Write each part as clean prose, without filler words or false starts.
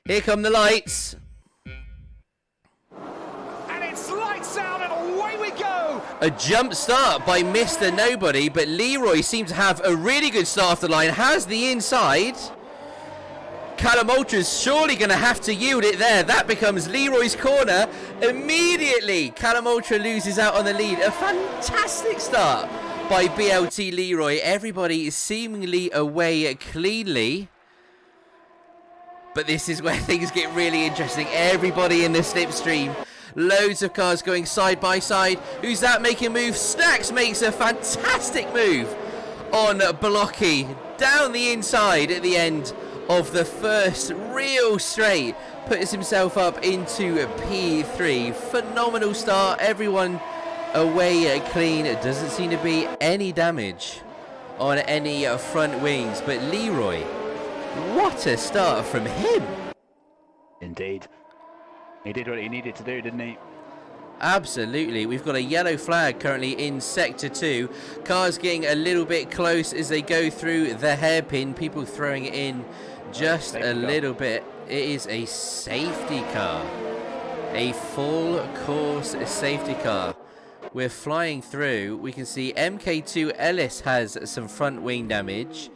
Here come the lights. And it's lights out and away we go. A jump start by Mr. Nobody, but Leroy seems to have a really good start off the line. Has the inside. Callum Ultra's surely going to have to yield it there. That becomes Leroy's corner. Immediately, Callum Ultra loses out on the lead. A fantastic start by BLT Leroy. Everybody is seemingly away cleanly. But this is where things get really interesting. Everybody in the slipstream. Loads of cars going side by side. Who's that making a move? Snacks makes a fantastic move on Blocky. Down the inside at the end of the first real straight. Puts himself up into P3. Phenomenal start. Everyone away clean. It doesn't seem to be any damage on any front wings. But Leroy, what a start from him. Indeed. He did what he needed to do, didn't he? Absolutely. We've got a yellow flag currently in Sector 2. Cars getting a little bit close as they go through the hairpin. People throwing it in just a little bit. It is a safety car. A full course safety car. We're flying through. We can see MK2 Ellis has some front wing damage.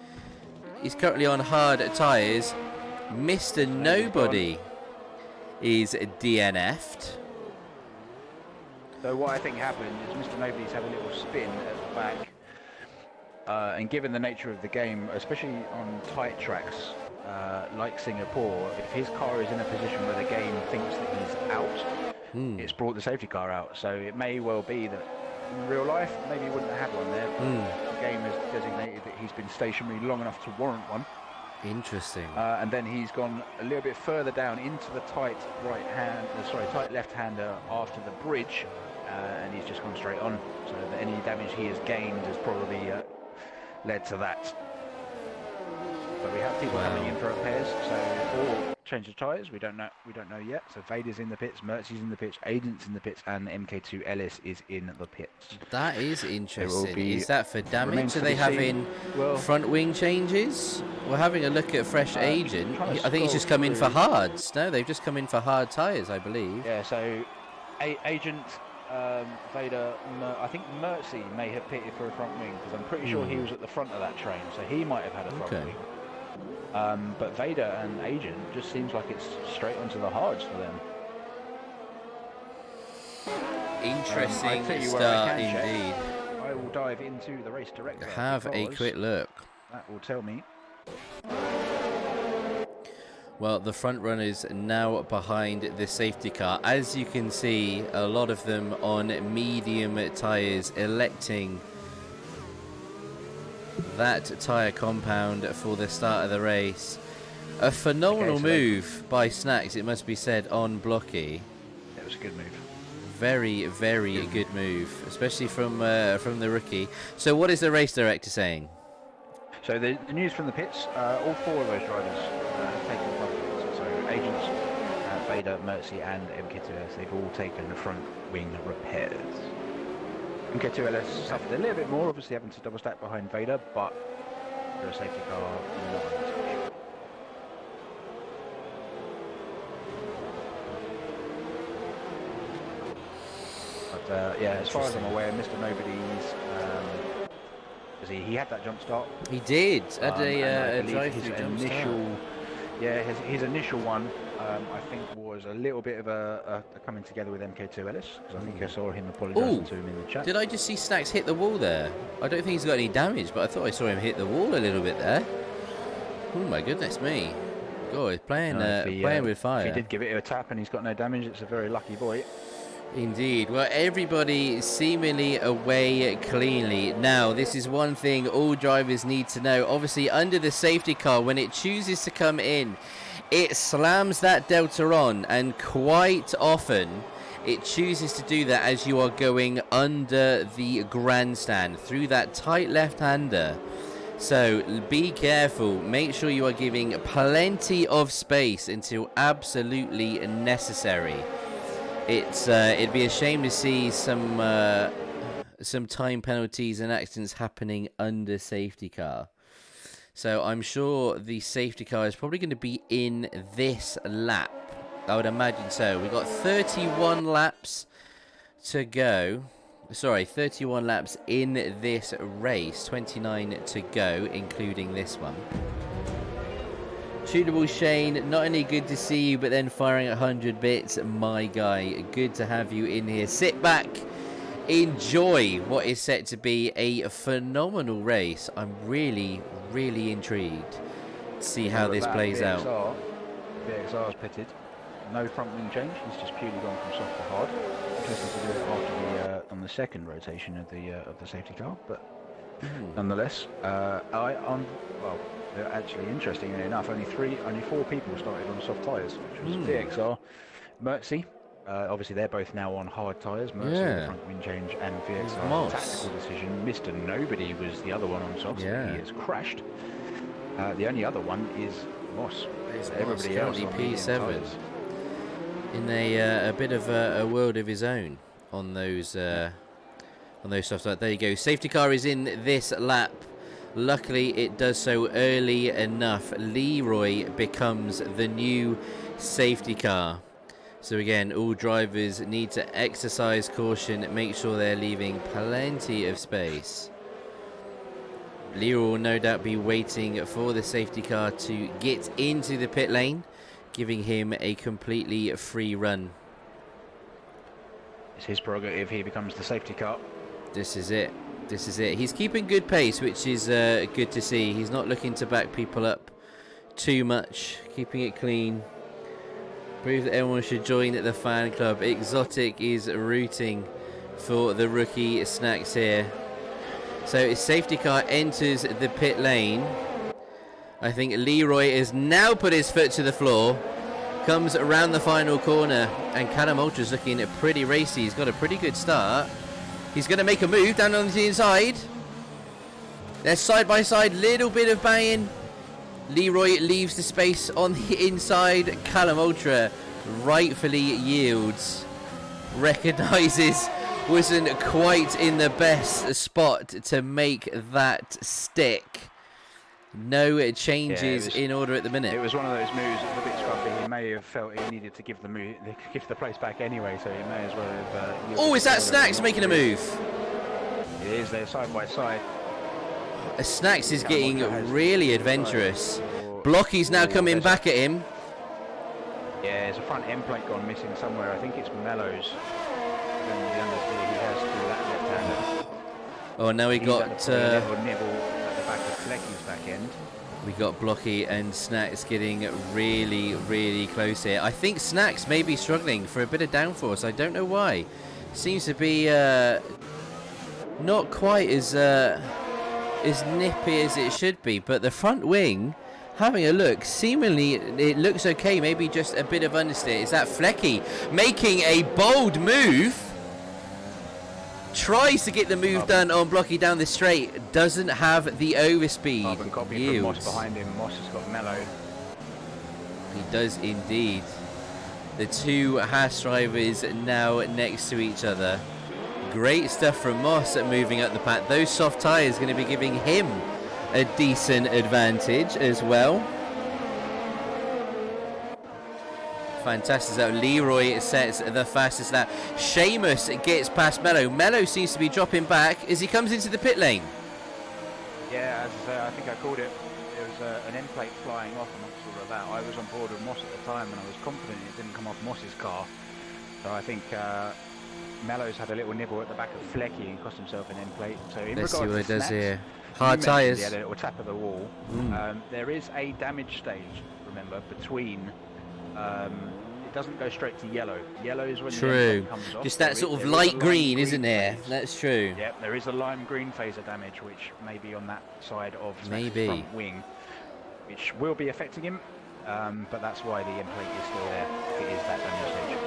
He's currently on hard tyres. Mr. Nobody is DNF'd. So what I think happened is Mr. Nobody's had a little spin at the back. And given the nature of the game, especially on tight tracks like Singapore, if his car is in a position where the game thinks that he's out, it's brought the safety car out. So it may well be that in real life, maybe he wouldn't have had one there, but the game has designated that he's been stationary long enough to warrant one. Interesting. And then he's gone a little bit further down into the tight tight left-hander after the bridge, and he's just gone straight on. So that any damage he has gained has probably led to that. But we have people coming in for repairs, or change of tyres. We don't know yet. So Vader's in the pits, Mercy's in the pits, Agent's in the pits, and MK2 Ellis is in the pits. That is interesting. Is that for damage? Are they having front wing changes? We're having a look at fresh Agent. I think he's just come in for hards. No, they've just come in for hard tyres, I believe. Yeah, so Agent, Vader, I think Mercy may have pitted for a front wing, because I'm pretty sure he was at the front of that train, so he might have had a front wing. But Vader and Agent just seems like it's straight onto the hards for them. Interesting start indeed. I will dive into the race director. Have a quick look. That will tell me. Well, the front runners now behind the safety car. As you can see, a lot of them on medium tyres, electing that tyre compound for the start of the race. A phenomenal move by Snacks, it must be said, on Blocky. It was a good move. Very, very good move, especially from the rookie. So what is the race director saying? So the news from the pits, all four of those drivers have taken the front wings. So Agents, Vader, Mercy and MK2S, they've all taken the front wing repairs. MK2LS suffered a little bit more, obviously having to double stack behind Vader, but they're a safety car, not on this issue. But yeah, as far as I'm aware, Mr. Nobody's, he had that jump start. He did, had a drive-through jump start. Yeah, his initial one, I think, was a little bit of a coming together with MK2 Ellis, because I think I saw him apologising to him in the chat. Did I just see Snacks hit the wall there? I don't think he's got any damage, but I thought I saw him hit the wall a little bit there. Oh my goodness me. God, he's playing, playing with fire. If he did give it a tap and he's got no damage, it's a very lucky boy. Indeed. Well, everybody seemingly away cleanly. Now, this is one thing all drivers need to know. Obviously, under the safety car, when it chooses to come in, it slams that delta on, and quite often it chooses to do that as you are going under the grandstand through that tight left-hander. So be careful. Make sure you are giving plenty of space until absolutely necessary. It'd be a shame to see some time penalties and accidents happening under safety car. So I'm sure the safety car is probably going to be in this lap. I would imagine so. We've got 31 laps to go. Sorry, 31 laps in this race. 29 to go, including this one. Shootable Shane, not only good to see you, but then firing 100 bits. My guy, good to have you in here. Sit back, enjoy what is set to be a phenomenal race. I'm really, really intrigued to see how this plays out. VXR's pitted. No front wing change. He's just purely gone from soft to hard. Interesting to do it after on the second rotation of the safety car, but nonetheless, actually, interestingly enough, only 4 people started on soft tyres, which was VXR, Mertzy. Obviously, they're both now on hard tyres. Mertzy with the front wing change, and VXR tactical decision. Mr. Nobody was the other one on softs. Yeah. He has crashed. The only other one is Moss. Everybody else on P7 in a bit of a world of his own on those soft tyres. There you go. Safety car is in this lap. Luckily, it does so early enough. Leroy becomes the new safety car. So again, all drivers need to exercise caution, make sure they're leaving plenty of space. Leroy will no doubt be waiting for the safety car to get into the pit lane, giving him a completely free run. It's his prerogative. He becomes the safety car. This is it. This is it. He's keeping good pace, which is good to see. He's not looking to back people up too much, keeping it clean. Prove that everyone should join the fan club. Exotic is rooting for the rookie Snacks here. So his safety car enters the pit lane. I think Leroy has now put his foot to the floor. Comes around the final corner, and Callum Ultra's looking pretty racy. He's got a pretty good start. He's going to make a move down on the inside. They're side by side, little bit of banging. Leroy leaves the space on the inside. Callum Ultra rightfully yields. Recognises wasn't quite in the best spot to make that stick. No changes in order at the minute. It was one of those moves that was a bit scruffy. He may have felt he needed to give the place back anyway, so he may as well have... oh, is that Snacks making a move? It is, they're side by side. Snacks is getting really adventurous. Blocky's now coming back at him. Yeah, there's a front end plate gone missing somewhere. I think it's Mellows. He has to that left-hander. Oh, now we got... nibble at the back of Flecky's back end. We got Blocky and Snacks getting really, really close here. I think Snacks may be struggling for a bit of downforce. I don't know why. Seems to be not quite as nippy as it should be. But the front wing, having a look, seemingly it looks okay. Maybe just a bit of understeer. Is that Flecky making a bold move? Tries to get the move done on Blocky down the straight. Doesn't have the overspeed. Carbon copy from Moss behind him. Moss has got Mellow. He does indeed. The two Haas drivers now next to each other. Great stuff from Moss at moving up the pack. Those soft tyres going to be giving him a decent advantage as well. Fantastic. So Leroy sets the fastest lap. Seamus gets past Mello. Mello seems to be dropping back as he comes into the pit lane. Yeah, as I think I called it. There was an end plate flying off amongst all of that. I was on board with Moss at the time and I was confident it didn't come off Moss's car. So I think Mello's had a little nibble at the back of Flecky and cost himself an end plate. So in Let's see what it does here. Hard tyres. He had a little tap of the wall. There is a damage stage, remember, between... it doesn't go straight to yellow. Yellow is when the comes off. Just that sort of light green, isn't there? That's true. Yep, there is a lime green phase of damage, which may be on that side of the front wing, which will be affecting him. But that's why the end plate is still there. If it is that damage stage.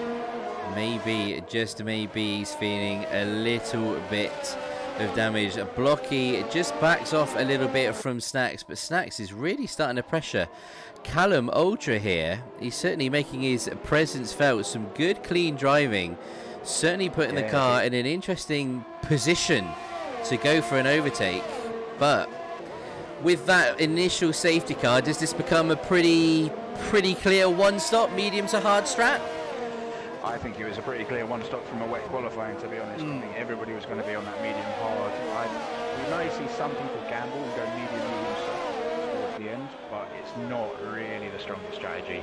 Maybe, just maybe, he's feeling a little bit of damage. Blocky just backs off a little bit from Snacks, but Snacks is really starting to pressure Callum Ultra here. He's certainly making his presence felt. Some good clean driving, certainly putting the car in an interesting position to go for an overtake. But with that initial safety car, does this become a pretty clear one-stop, medium to hard strat? I think it was a pretty clear one-stop from a wet qualifying, to be honest. I think everybody was going to be on that medium hard. We may see some people gamble and go medium soft towards the end, but it's not really the strongest strategy.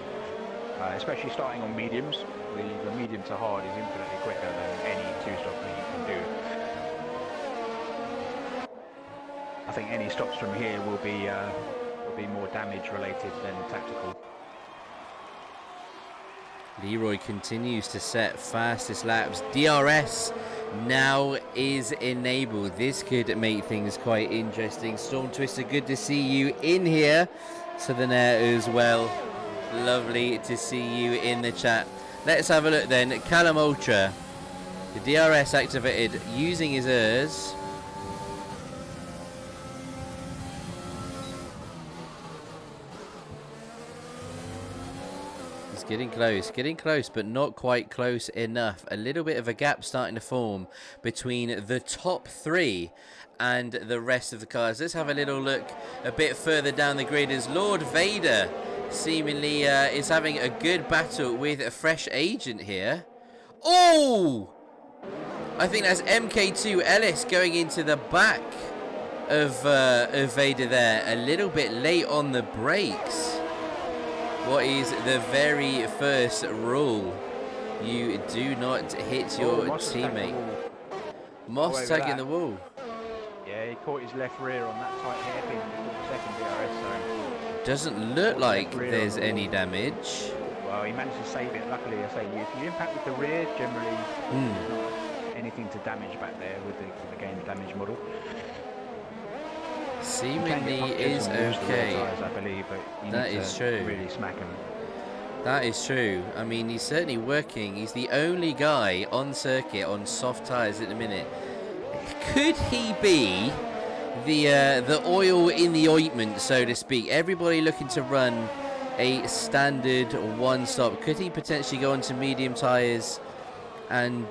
Especially starting on mediums, the medium to hard is infinitely quicker than any two-stop that you can do. I think any stops from here will be more damage related than tactical. Leroy continues to set fastest laps. DRS now is enabled. This could make things quite interesting. Storm Twister, good to see you in here. Southern Air as well. Lovely to see you in the chat. Let's have a look then. Callum Ultra, the DRS activated using his ERS. He's getting close, but not quite close enough. A little bit of a gap starting to form between the top three and the rest of the cars. Let's have a little look a bit further down the grid as Lord Vader seemingly is having a good battle with a fresh agent here. Oh! I think that's MK2 Ellis going into the back of Vader there. A little bit late on the brakes. What is the very first rule? You do not hit your teammate. Moss tagging the wall. Yeah, he caught his left rear on that tight hairpin before the second DRS zone. Doesn't look like there's any damage. Well, he managed to save it. Luckily, I say, if you impact with the rear, generally there's not anything to damage back there with the game damage model. Seemingly is okay. Tires, I believe, but that is true. Really smack him. That is true. I mean, he's certainly working. He's the only guy on circuit on soft tires at the minute. Could he be the oil in the ointment, so to speak? Everybody looking to run a standard one-stop. Could he potentially go onto medium tires and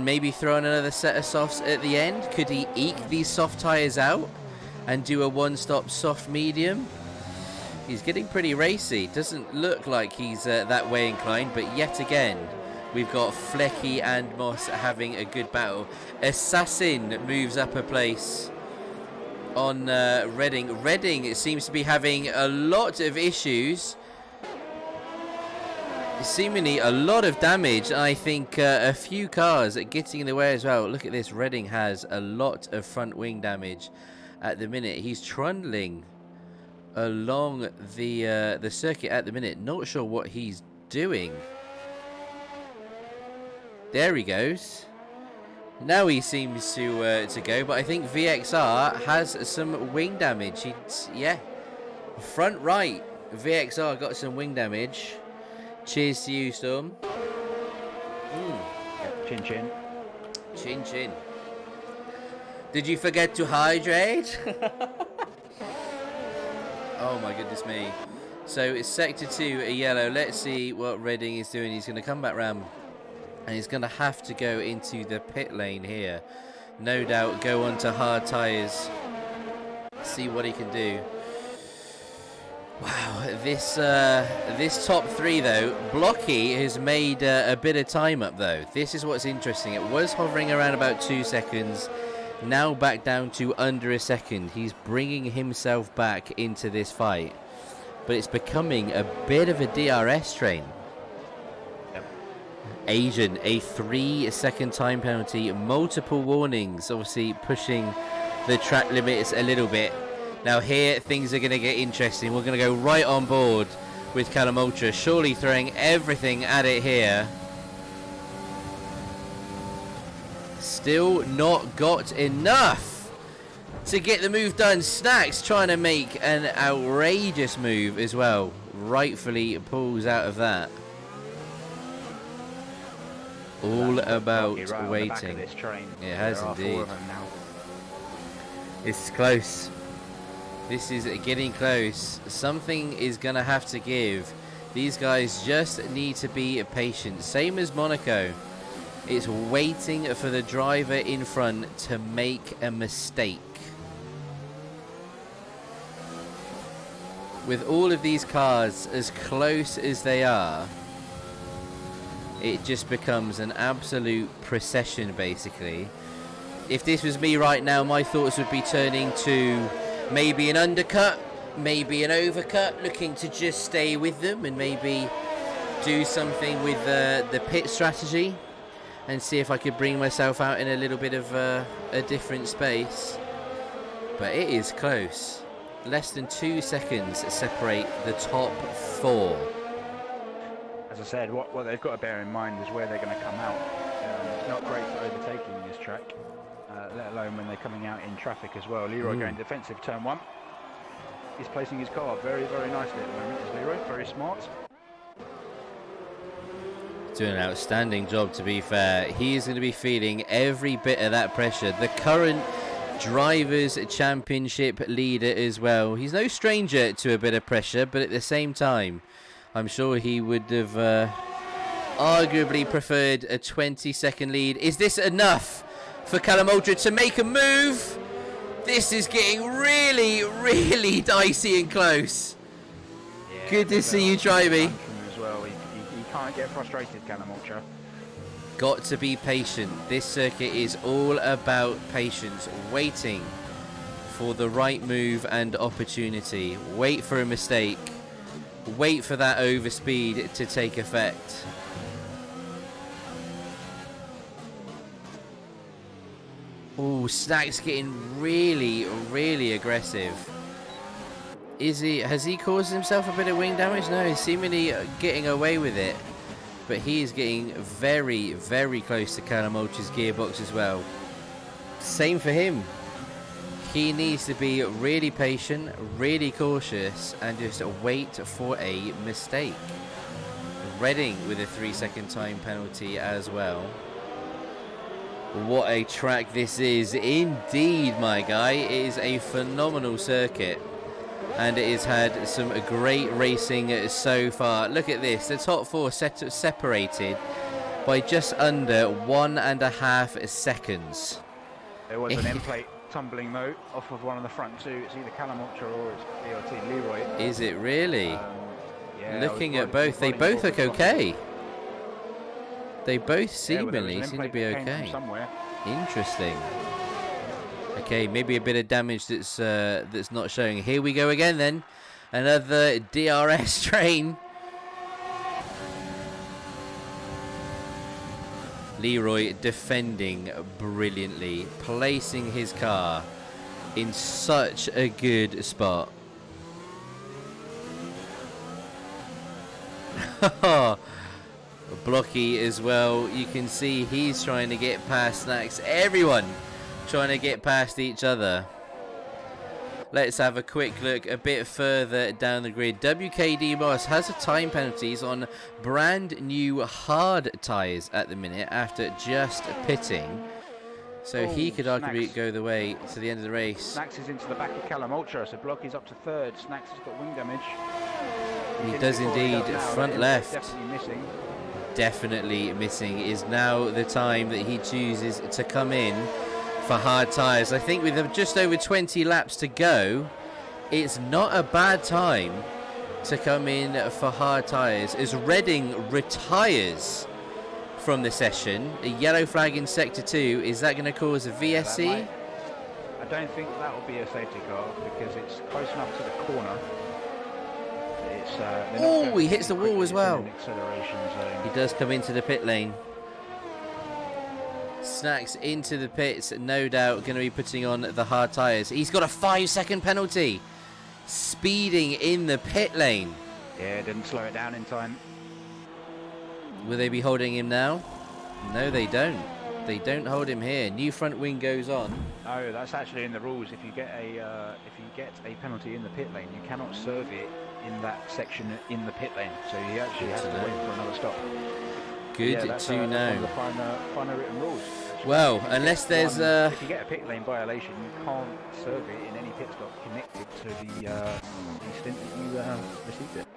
maybe throw in another set of softs at the end? Could he eke these soft tires out and do a one-stop soft medium? He's getting pretty racy. Doesn't look like he's that way inclined, but yet again, we've got Flecky and Moss having a good battle. Assassin moves up a place on Redding. Redding, it seems to be having a lot of issues. Seemingly a lot of damage. I think a few cars are getting in the way as well. Look at this. Redding has a lot of front wing damage at the minute. He's trundling along the circuit at the minute. Not sure what he's doing. There he goes. Now he seems to go, but I think VXR has some wing damage. Yeah, front right. VXR got some wing damage. Cheers to you, Storm. Chin chin. Chin chin. Did you forget to hydrate? Oh my goodness me. So it's sector 2, a yellow. Let's see what Redding is doing. He's going to come back round and he's going to have to go into the pit lane here. No doubt go on to hard tyres. See what he can do. Wow, this top 3 though, Blocky has made a bit of time up though. This is what's interesting. It was hovering around about 2 seconds. Now back down to under a second. He's bringing himself back into this fight. But it's becoming a bit of a DRS train. Yep. Asian, a 3-second time penalty. Multiple warnings, obviously pushing the track limits a little bit. Now here, things are going to get interesting. We're going to go right on board with Callum Ultra. Surely throwing everything at it here. Still not got enough to get the move done. Snacks trying to make an outrageous move as well. Rightfully pulls out of that. All about right waiting. It has indeed. It's close. This is getting close. Something is going to have to give. These guys just need to be patient. Same as Monaco. It's waiting for the driver in front to make a mistake. with all of these cars as close as they are, it just becomes an absolute procession, basically. If this was me right now, my thoughts would be turning to maybe an undercut, maybe an overcut, looking to just stay with them and maybe do something with the pit strategy and see if I could bring myself out in a little bit of a different space. But it is close. Less than 2 seconds separate the top 4. As I said, what they've got to bear in mind is where they're going to come out. It's not great for overtaking this track, let alone when they're coming out in traffic as well. Leroy going defensive turn 1. He's placing his car very, very nicely at the moment, is Leroy. Very smart. Doing an outstanding job, to be fair. He is going to be feeling every bit of that pressure. The current Drivers' Championship leader as well. He's no stranger to a bit of pressure, but at the same time, I'm sure he would have arguably preferred a 20-second lead. Is this enough for Callum Ultra to make a move? This is getting really, really dicey and close. Yeah, good to see you try me. As well. He can't get frustrated, Callum Ultra. Got to be patient. This circuit is all about patience, waiting for the right move and opportunity. Wait for a mistake. Wait for that overspeed to take effect. Oh, Snack's getting really, really aggressive. Has he caused himself a bit of wing damage? No, he's seemingly getting away with it. But he is getting very, very close to Callum Ultra's gearbox as well. Same for him. He needs to be really patient, really cautious, and just wait for a mistake. Redding with a 3-second time penalty as well. What a track this is indeed, my guy. It is a phenomenal circuit. And it has had some great racing so far. Look at this. The top 4 separated by just under 1.5 seconds. There was an end plate tumbling though off of one of the front 2. It's either Callum Ultra or it's BRT Leroy. Is it really? Yeah, looking at both, they both look okay. They both seemingly seem to be okay. Interesting. Okay, maybe a bit of damage that's not showing. Here we go again then. Another DRS train. Leroy defending brilliantly, placing his car in such a good spot. Blocky as well. You can see he's trying to get past Snacks. Everyone trying to get past each other. Let's have a quick look a bit further down the grid. WKD Boss has a time penalties on brand new hard tyres at the minute after just pitting. So he could arguably go the way to the end of the race. Snacks is into the back of Callum Ultra, so Blocky's up to 3rd. Snacks has got wing damage. He does indeed. Front left. Definitely missing. Definitely missing. Is now the time that he chooses to come in for hard tyres. I think with just over 20 laps to go, it's not a bad time to come in for hard tyres as Redding retires from the session. A yellow flag in sector 2. Is that going to cause a VSC? I don't think that will be a safety car because it's close enough to the corner. Oh, he hits the wall as well. He does come into the pit lane. Snacks into the pits, no doubt going to be putting on the hard tyres. He's got a 5-second penalty. Speeding in the pit lane. Yeah, didn't slow it down in time. Will they be holding him now? No, they don't. They don't hold him here. New front wing goes on. No, that's actually in the rules. If you get a penalty in the pit lane, you cannot serve it in that section in the pit lane. So you actually have to wait for another stop. Good to know. One of the final written rules. Well, unless there's if you get a pit lane violation, you can't serve it in any pit stop connected to the extent that you received it.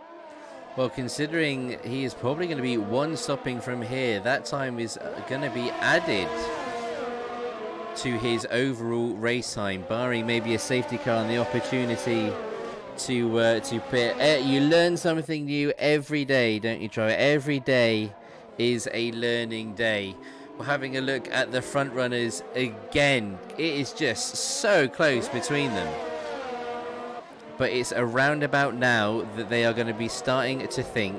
Well, considering he is probably going to be one stopping from here, that time is going to be added to his overall race time, barring maybe a safety car and the opportunity to pit. You learn something new every day, don't you, Troy? Every day is a learning day. We're having a look at the front runners again. It is just so close between them. But it's around about now that they are going to be starting to think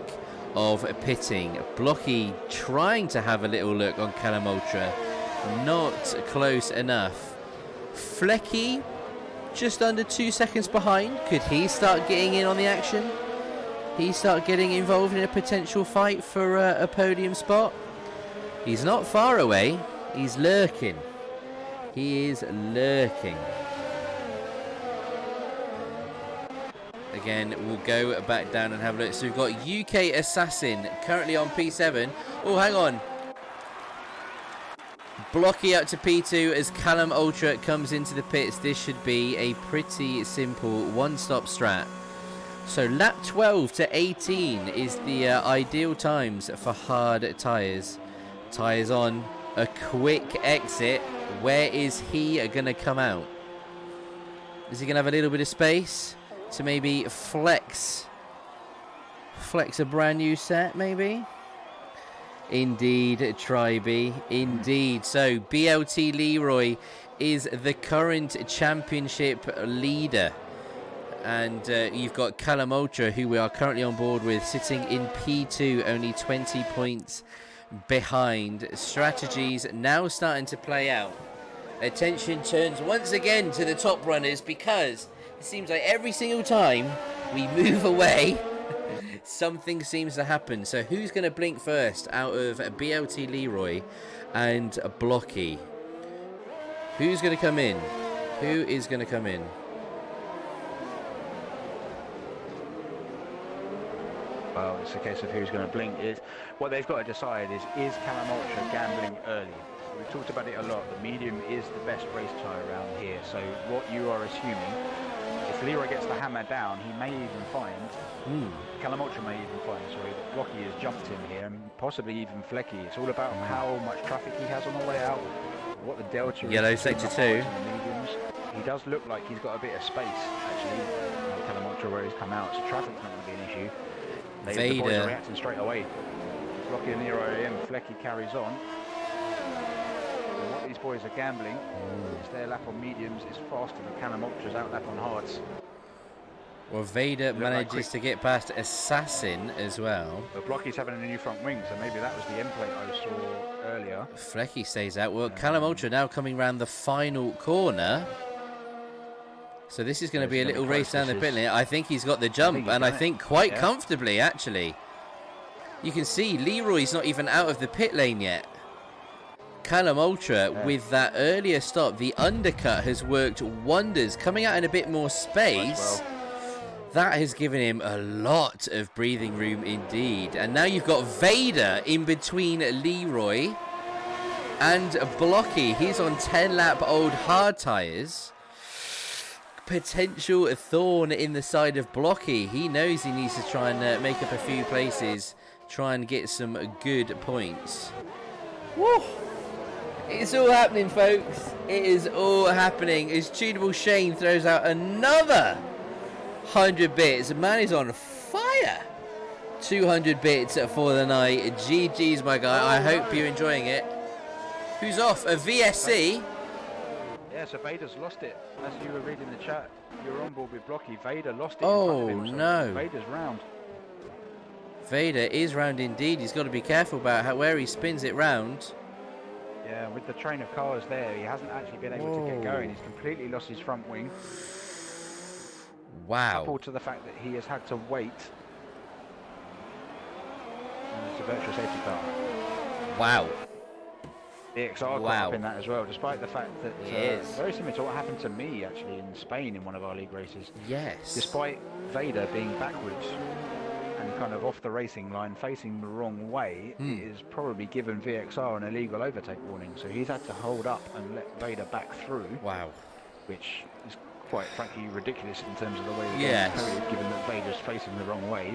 of pitting. Blocky trying to have a little look on Callum Ultra. Not close enough. Flecky just under 2 seconds behind. Could he start getting in on the action? He start getting involved in a potential fight for a podium spot? He's not far away. He's lurking. He is lurking. Again, we'll go back down and have a look. So we've got UK Assassin currently on P7. Oh, hang on. Blocky up to P2 as Callum Ultra comes into the pits. This should be a pretty simple one-stop strat. So lap 12 to 18 is the ideal times for hard tyres. Tyres on, a quick exit. Where is he going to come out? Is he going to have a little bit of space to maybe flex a brand new set, maybe? Indeed, Tribe. Indeed. So BLT Leroy is the current championship leader. And you've got Callum Ultra, who we are currently on board with, sitting in P2, only 20 points behind. Strategies now starting to play out. Attention turns once again to the top runners, because it seems like every single time we move away, something seems to happen. So who's going to blink first out of BLT Leroy and Blocky? Who's going to come in? Who is going to come in? Well, it's a case of who's going to blink. What they've got to decide is Callum Ultra gambling early? We've talked about it a lot. The medium is the best race tyre around here. So what you are assuming, if Leroy gets the hammer down, he may even find, Callum Ultra may even find, sorry, that Blocky has jumped him here, and possibly even Flecky. It's all about how much traffic he has on the way out, what the delta is. Yellow sector 2. He does look like he's got a bit of space, actually, Callum Ultra, where he's come out, so traffic's not going to be an issue. The boys are reacting straight away. Blocky and Leroy in, Flecky carries on. What these boys are gambling is their lap on mediums is faster than Callum Ultra's out lap on hards. Well, Vader manages to get past Assassin as well. But Blocky's having a new front wing, so maybe that was the end plate I saw earlier. Flecky stays out. Well, Callum Ultra now coming round the final corner. So this is going to be a little race down the pit lane. I think he's got the jump, and I think quite comfortably, actually. You can see Leroy's not even out of the pit lane yet. Callum Ultra, with that earlier stop, the undercut has worked wonders. Coming out in a bit more space, that has given him a lot of breathing room indeed. And now you've got Vader in between Leroy and Blocky. He's on 10-lap old hard tyres. Potential thorn in the side of Blocky. He knows he needs to try and make up a few places, try and get some good points. Woo! It's all happening, folks. It is all happening as Tunable Shane throws out another 100 bits. Man is on fire. 200 bits for the night. GG's, my guy. I hope you're enjoying it. Who's off? A VSC? Yeah, so Vader's lost it. As you were reading the chat, you're on board with Blocky. Vader lost it. Oh, in front of him, so no. Vader's round. Vader is round indeed. He's got to be careful about where he spins it round. Yeah, with the train of cars there, he hasn't actually been able to get going. He's completely lost his front wing. Wow. Coupled to the fact that he has had to wait. And it's a virtual safety car. Wow. The XR caught up in that as well, despite the fact that very similar to what happened to me actually in Spain in one of our league races. Yes. Despite Vader being backwards and kind of off the racing line, facing the wrong way, it is probably given VXR an illegal overtake warning. So he's had to hold up and let Vader back through. Wow. Which is quite frankly ridiculous in terms of the way the game is coded, given that Vader's facing the wrong way.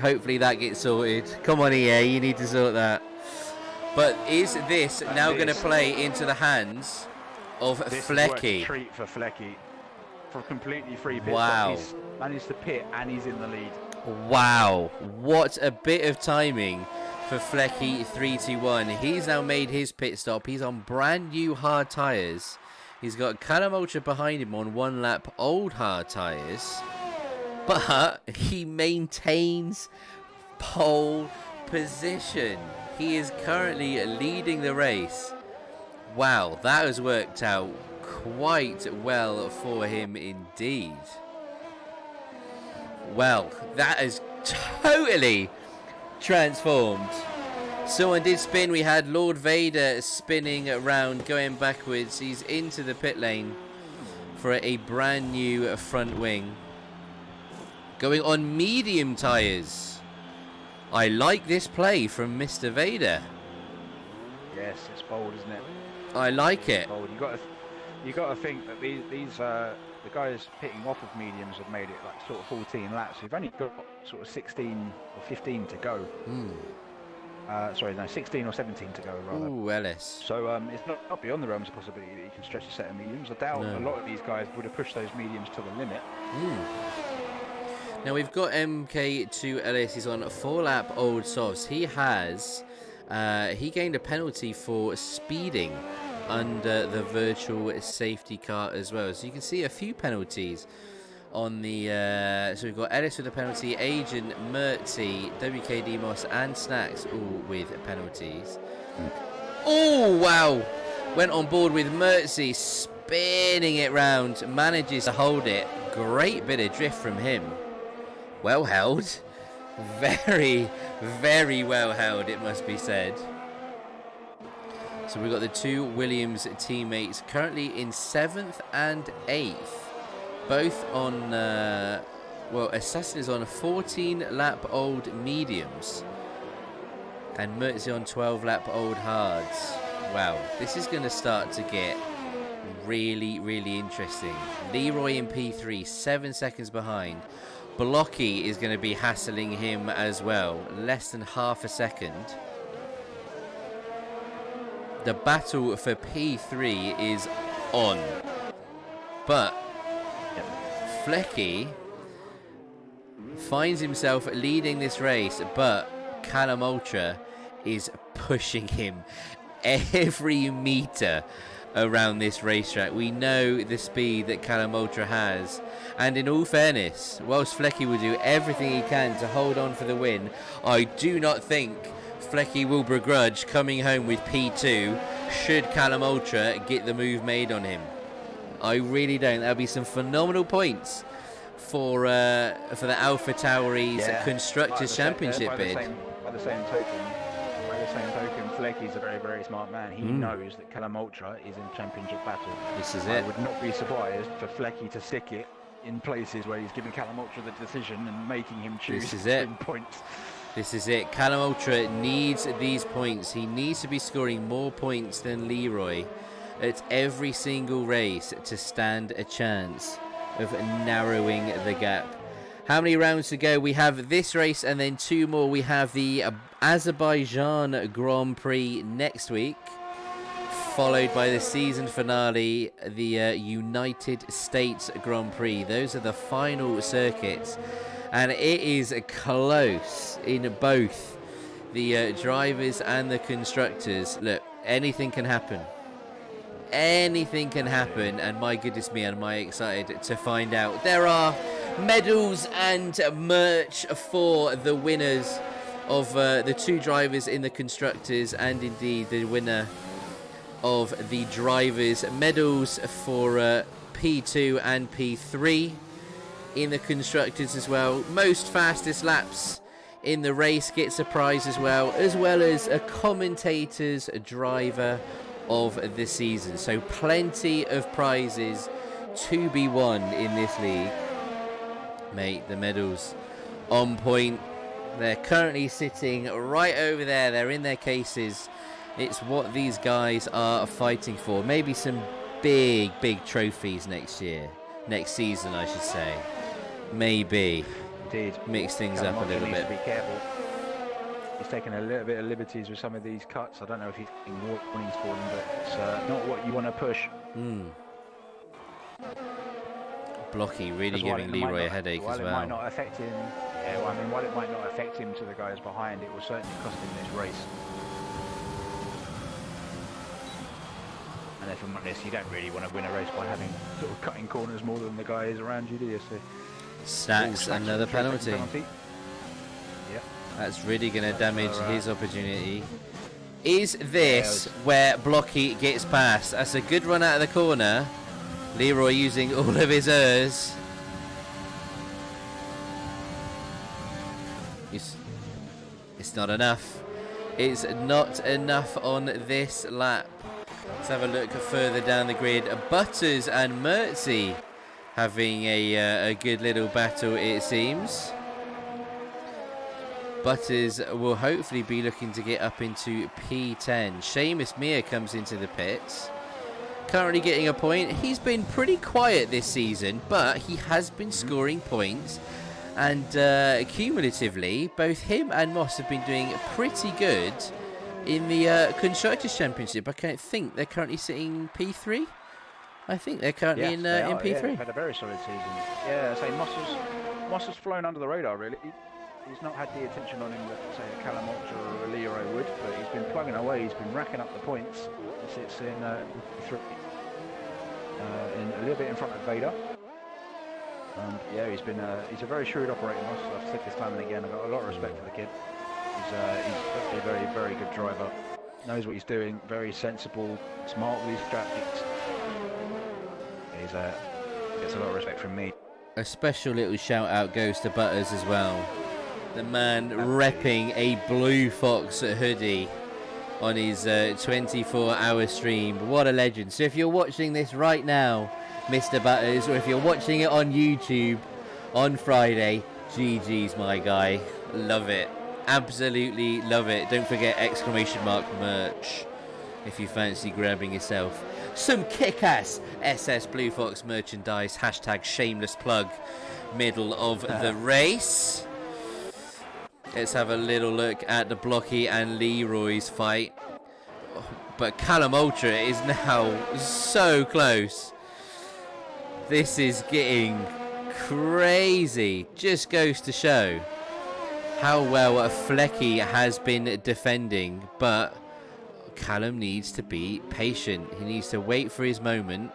Hopefully that gets sorted. Come on, EA, you need to sort that. But is this now going to play into the hands of Flecky? Treat for Flecky. for a completely free pit Wow. stop. He's managed to pit and he's in the lead. Wow, what a bit of timing for Flecky 321. He's now made his pit stop. He's on brand new hard tyres. He's got Callum Ultra behind him on 1 lap old hard tyres. But he maintains pole position. He is currently leading the race. Wow, that has worked out quite well for him indeed. Well, that has totally transformed. Someone did spin. We had Lord Vader spinning around, going backwards. He's into the pit lane for a brand new front wing. Going on medium tyres. I like this play from Mr. Vader. Yes, it's bold, isn't it? I like it. It's bold. You got to think that these the guys pitting off of mediums have made it like sort of 14 laps. We've only got sort of 16 or 15 to go. Sorry, no, 16 or 17 to go rather. Ooh, Ellis. So it's not beyond the realms of possibility that you can stretch a set of mediums. I doubt a lot of these guys would have pushed those mediums to the limit. Now we've got MK2 Ellis. He's on 4 lap old softs. He has he gained a penalty for speeding under the virtual safety car as well. So you can see a few penalties on the so we've got Ellis with a penalty, Agent, Mertzi, WKD Moss and Snacks all with penalties. Oh wow, went on board with Mertzi, spinning it round, manages to hold it. Great bit of drift from him. Well held, very well held, it must be said. So we've got the two Williams teammates currently in 7th and 8th, both on, well, Assassin is on 14 lap old mediums and Mertzi on 12 lap old hards. Wow, this is going to start to get really interesting. Leroy in P3, 7 seconds behind. Blocky is going to be hassling him as well, less than half a second. The battle for P3 is on. But Flecky finds himself leading this race, but Callum Ultra is pushing him every meter around this racetrack. We know the speed that Callum Ultra has, and in all fairness, whilst Flecky will do everything he can to hold on for the win, I do not think Flecky will begrudge coming home with P2 should Callum Ultra get the move made on him. I really don't. That'll be some phenomenal points for the Alpha Tauri's Constructors Championship bid. By the same token, Flecky's a very smart man. He knows that Callum Ultra is in championship battle. This is I it. would not be surprised for Flecky to stick it in places where he's giving Callum Ultra the decision and making him choose This is it. points. This is it. Callum Ultra needs these points. He needs to be scoring more points than Leroy at every single race to stand a chance of narrowing the gap. How many rounds to go? We have this race and then 2 more. We have the Azerbaijan Grand Prix next week, followed by the season finale, the United States Grand Prix. Those are the final circuits, and it is close in both the drivers and the constructors. Look, anything can happen. Anything can happen, and my goodness me, am I excited to find out. There are medals and merch for the winners of the 2 drivers in the constructors, and indeed the winner of the drivers. Medals for P2 and P3 in the constructors as well. Most fastest laps in the race gets a prize as well as a commentator's driver of the season. So plenty of prizes to be won in this league. Mate, the medals on point. They're currently sitting right over there. They're in their cases. It's what these guys are fighting for. Maybe some big trophies next season, I should say. Maybe. Indeed. Mix things up a little bit. Be careful. He's taking a little bit of liberties with some of these cuts. I don't know if he's getting warnings for them, but it's not what you want to push. Blocky really Because while giving it might Leroy a not- headache while as it well. might not affect him, yeah, well, I mean, while it might not affect him to the guys behind, it will certainly cost him this race. And if I'm honest, you don't really want to win a race by having sort of cutting corners more than the guys around you, do you? So, Stacks Snacks another with a 3-second penalty. Yep. That's really going to damage So, his opportunity. Is this where Blocky gets past? That's a good run out of the corner. Leroy using all of his errs. It's not enough. It's not enough on this lap. Let's have a look further down the grid. Butters and Mertzi having a good little battle, it seems. Butters will hopefully be looking to get up into P10. Seamus Mir comes into the pits. Currently getting a point. He's been pretty quiet this season, but he has been scoring points. And cumulatively, both him and Moss have been doing pretty good in the Constructors' Championship. I think they're currently sitting P3. I think they're currently in P3. Yeah, they've had a very solid season. Yeah, say Moss has flown under the radar, really. He's not had the attention on him that, say, a Callum Ultra or a Leroy would, but he's been plugging away. He's been racking up the points. He sits in a little bit in front of Vader. Yeah, he's a very shrewd operator, Moss. I've said this time and again. I've got a lot of respect for the kid. He's a very, very good driver. Knows what he's doing. Very sensible, smart with his strategies. Gets a lot of respect from me. A special little shout out goes to Butters as well. The man repping a Bluefoxx hoodie on his 24-hour stream. What a legend. So if you're watching this right now, Mr. Butters, or if you're watching it on YouTube on Friday, GG's, my guy. Love it. Absolutely love it. Don't forget exclamation mark merch if you fancy grabbing yourself some kick-ass SS Bluefoxx merchandise. Hashtag shameless plug. Middle of the race. Let's have a little look at the Blocky and Leroy's fight. But Callum Ultra is now so close. This is getting crazy. Just goes to show how well Flecky has been defending. But Callum needs to be patient. He needs to wait for his moment.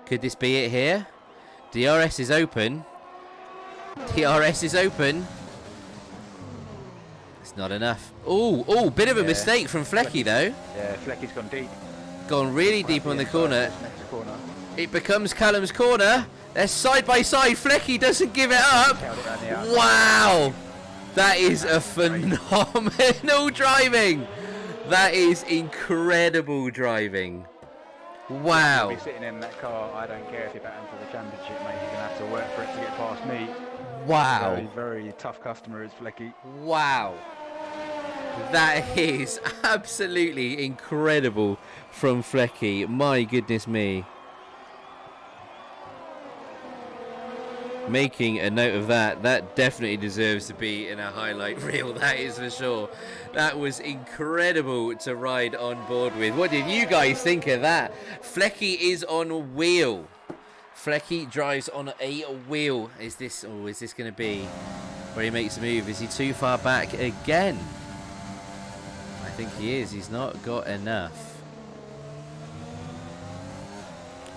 Could this be it here? DRS is open. DRS is open. It's not enough. Oh, bit of a mistake from Flecky though. Yeah, Flecky's gone deep. Gone really deep on the corner. Next corner. It becomes Callum's corner. They're side by side. Flecky doesn't give it up. Wow. That is a phenomenal driving. That is incredible driving. Wow. You'll be sitting in that car. I don't care if you're batting for the championship, mate. You're going to have to work for it to get past me. Wow. Very, very tough customer is Flecky. Wow. That is absolutely incredible from Flecky. My goodness me. Making a note of that. That definitely deserves to be in a highlight reel. That is for sure. That was incredible to ride on board with. What did you guys think of that? Flecky is on a wheel. Flecky drives on a wheel. Is this going to be where he makes a move? Is he too far back again? I think he is. He's not got enough.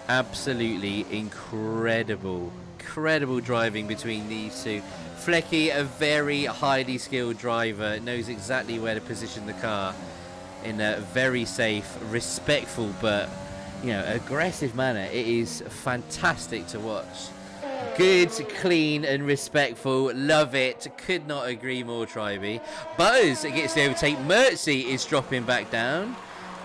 Absolutely incredible. Incredible driving between these two. Flecky, a very highly skilled driver, knows exactly where to position the car in a very safe, respectful, but aggressive manner. It is fantastic to watch. Good, clean, and respectful. Love it. Could not agree more, Tribe. Butters gets the overtake. Mertzi is dropping back down.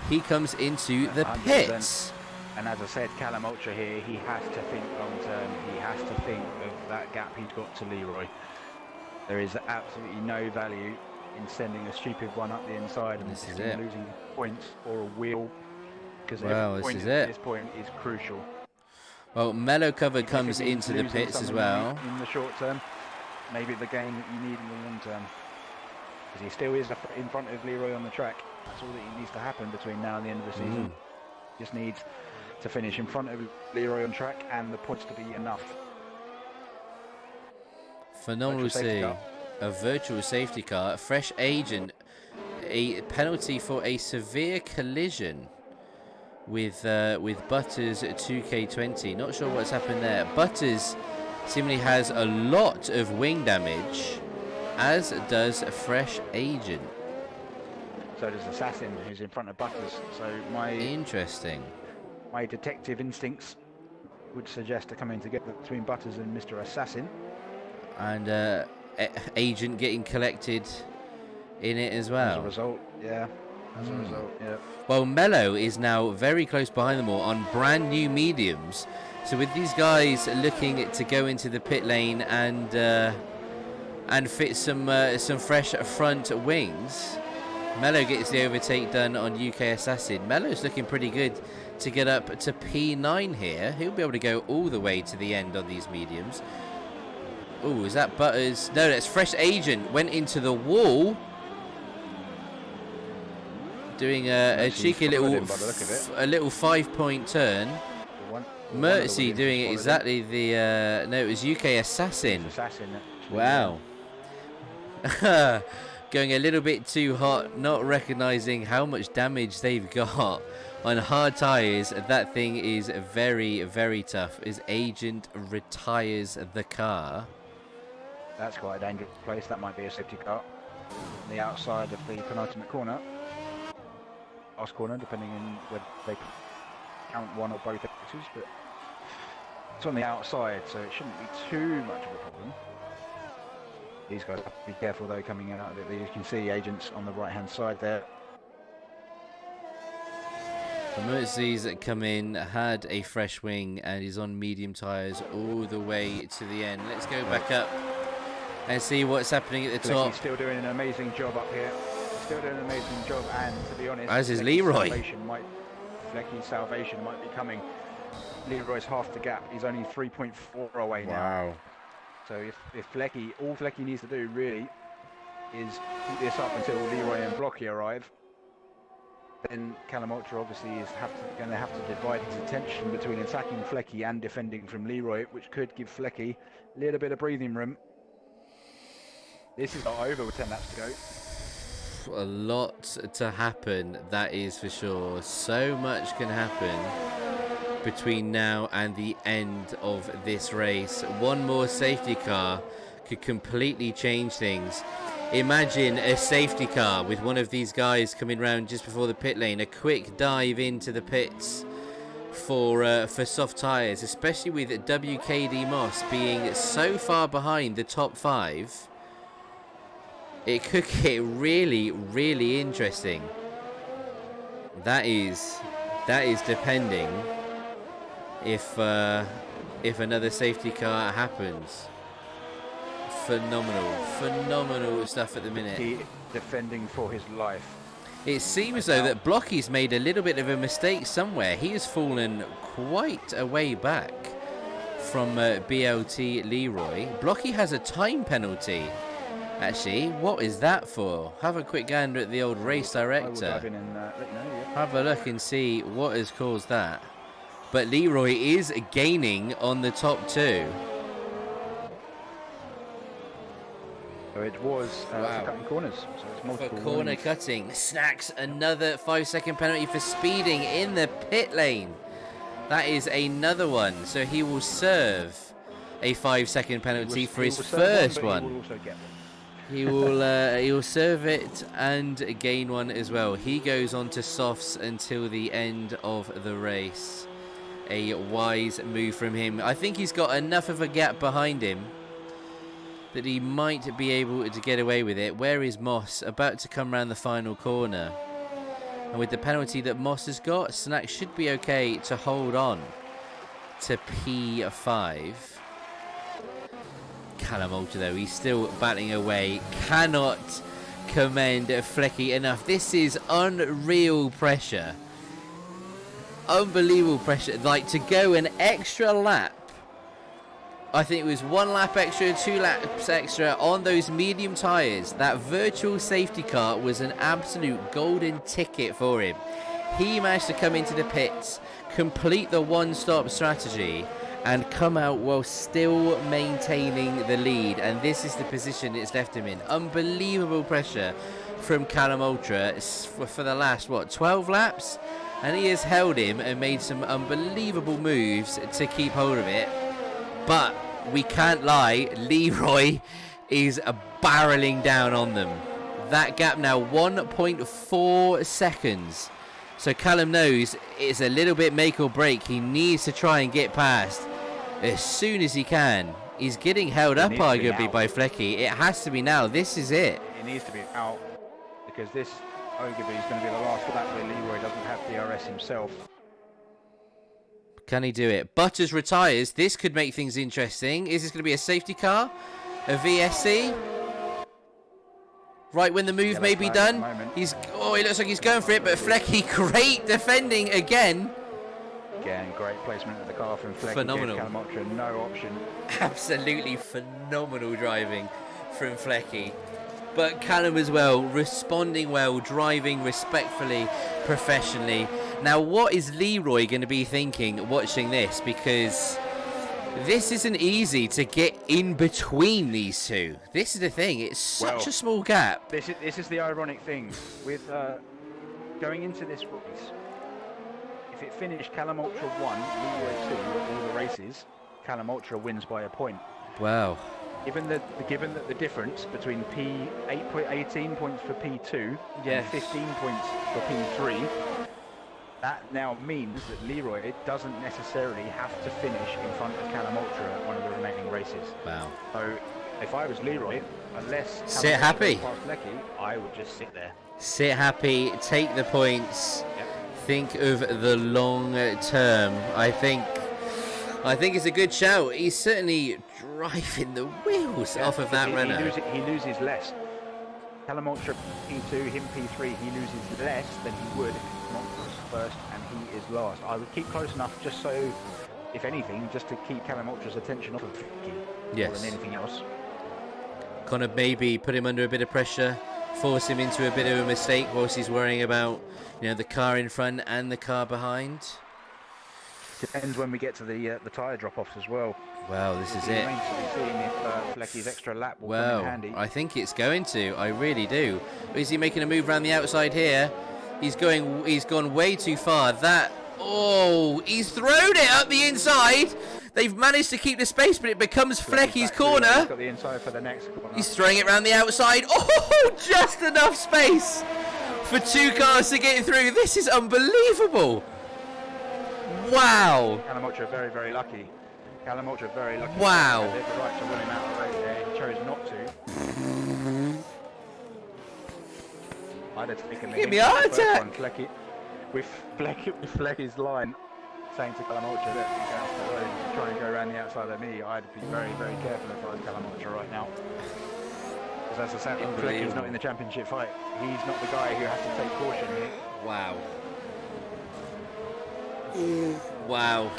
He comes into the 100%. pits. And as I said, Callum Ultra here, he has to think long term. He has to think of that gap he's got to Leroy. There is absolutely no value in sending a stupid one up the inside and losing points or a wheel. Because every point at this point is crucial. Well, Mellow Cover comes into the pits as well. In the short term, maybe the gain that you need in the long term. Because he still is in front of Leroy on the track. That's all that needs to happen between now and the end of the season. Just needs to finish in front of Leroy on track and the points to be enough. Phenomenal to see. A virtual safety car. Fresh agent. A penalty for a severe collision with Butters at 2K20. Not sure what's happened there. Butters seemingly has a lot of wing damage, as does Fresh Agent. So does Assassin, who's in front of Butters. So Interesting. My detective instincts would suggest to come in together between Butters and Mr. Assassin. And Agent getting collected in it as well. As a result, yeah. As a result, yeah. Well, Mello is now very close behind them all on brand new mediums. So with these guys looking to go into the pit lane and fit some fresh front wings, Mello gets the overtake done on UK Assassin. Mello's looking pretty good to get up to P9 here. He'll be able to go all the way to the end on these mediums. Oh, is that Butters? No, that's Fresh Agent. Went into the wall. Doing a cheeky little 5-point turn. Mercy doing it exactly the no, it was UK Assassin. Wow. Going a little bit too hot, not recognizing how much damage they've got on hard tires. That thing is very, very tough. As Agent retires the car. That's quite a dangerous place. That might be a safety car. On the outside of the penultimate corner. Last corner, depending on whether they count one or both exits, but it's on the outside, so it shouldn't be too much of a problem. These guys have to be careful though coming out of it. You can see Agents on the right hand side there. The Mercedes that come in had a fresh wing and is on medium tyres all the way to the end. Let's go back up and see what's happening at the top. He's still doing an amazing job up here. Still doing an amazing job, and to be honest, as is Leroy. Flecky's salvation might be coming. Leroy's half the gap. He's only 3.4 away now. Wow. So if Flecky, all Flecky needs to do really is keep this up until Leroy and Blocky arrive, then Callum Ultra obviously is going to have to divide his attention between attacking Flecky and defending from Leroy, which could give Flecky a little bit of breathing room. This is not over with 10 laps to go. A lot to happen, that is for sure. So much can happen between now and the end of this race. One more safety car could completely change things. Imagine a safety car with one of these guys coming round just before the pit lane, a quick dive into the pits for soft tyres, especially with WKD Moss being so far behind the top 5. It could get really, really interesting. That is depending if another safety car happens. Phenomenal stuff at the minute. He defending for his life. It seems though that Blocky's made a little bit of a mistake somewhere. He has fallen quite a way back from BLT Leroy. Blocky has a time penalty. Actually, what is that for? Have a quick gander at the old race director. Have a look and see what has caused that. But Leroy is gaining on the top 2. So it was cutting corners. So it's multiple for corner warnings. cutting. Snacks another 5-second penalty for speeding in the pit lane. That is another one. So he will serve a 5-second penalty for his first one. He will also get one. He will serve it and gain one as well. He goes on to softs until the end of the race. A wise move from him. I think he's got enough of a gap behind him that he might be able to get away with it. Where is Moss? About to come around the final corner. And with the penalty that Moss has got, Snack should be okay to hold on to P5. Callum Ultra though, he's still battling away. Cannot commend Flecky enough. This is unreal pressure. Unbelievable pressure. Like, to go an extra lap, I think it was 1 lap extra, 2 laps extra on those medium tyres. That virtual safety car was an absolute golden ticket for him. He managed to come into the pits, complete the one-stop strategy, and come out while still maintaining the lead. And this is the position it's left him in. Unbelievable pressure from Callum Ultra for the last, 12 laps? And he has held him and made some unbelievable moves to keep hold of it. But we can't lie, Leroy is barreling down on them. That gap now 1.4 seconds. So Callum knows it's a little bit make or break. He needs to try and get past as soon as he can. He's getting held up arguably by Flecky. It has to be now. This is it. It needs to be out, because this arguably is going to be the last lap where Leroy doesn't have DRS himself. Can he do it? Butters retires. This could make things interesting. Is this going to be a safety car? A VSC? Right when the move may be done. He looks like he's going for it, but Flecky, great defending again. Again, great placement of the car from Flecky. Phenomenal. Callum Ultra, no option. Absolutely phenomenal driving from Flecky. But Callum as well, responding well, driving respectfully, professionally. Now, what is Leroy going to be thinking watching this? Because this isn't easy to get in between these two. This is the thing. It's such a small gap. This is the ironic thing. With going into this race, if it finished Callum Ultra 1, Leroy 2 at all the races, Callum Ultra wins by a point. Wow. Given that the difference between 18 points for P2 and 15 points for P3, that now means that Leroy doesn't necessarily have to finish in front of Callum Ultra at one of the remaining races. Wow. So if I was Leroy, unless sit happy, past Flecky, I would just sit there. Sit happy, take the points. Yep. Think of the long term. I think it's a good shout. He's certainly driving the wheels off of that Renault. He loses less. Callum Ultra P2, him P3, he loses less than he would if Monk was first and he is last. I would keep close enough just so, if anything, just to keep Callum Ultra's attention off of Flecky more than anything else. Kind of maybe put him under a bit of pressure, force him into a bit of a mistake whilst he's worrying about, the car in front and the car behind. Depends when we get to the tyre drop-offs as well. Well, this is it. Seeing if Flecky's extra lap will come in handy. I think it's going to. I really do. Is he making a move around the outside here? He's gone way too far. He's thrown it up the inside. They've managed to keep the space, but it becomes Flecky's corner. He's got the inside for the next corner. He's throwing it around the outside. Oh, just enough space for two cars to get through. This is unbelievable. Wow. Callum Ultra very, very lucky. Wow. They had the right to run him out of the race there. He chose not to. I'd have taken the Give me a heart attack. Flecky, with Flecky's line saying to Callum Ultra that he's going off the road, trying to go around the outside of me, I'd be very, very careful if I was Callum Ultra right now. Because as I said, Flecky's not in the championship fight. He's not the guy who has to take caution here. Wow. Wow.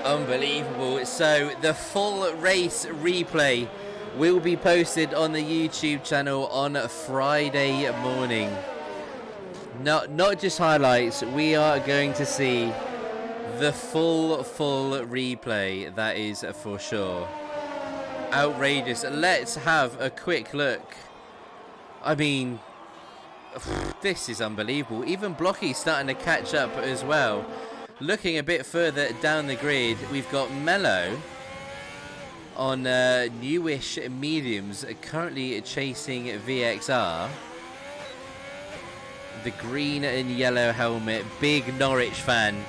Unbelievable. So the full race replay will be posted on the YouTube channel on Friday morning. Not just highlights, we are going to see the full replay, that is for sure. Outrageous. Let's have a quick look. I mean, this is unbelievable. Even Blocky's starting to catch up as well. Looking a bit further down the grid, we've got Mello on newish mediums, currently chasing VXR. The green and yellow helmet, big Norwich fan,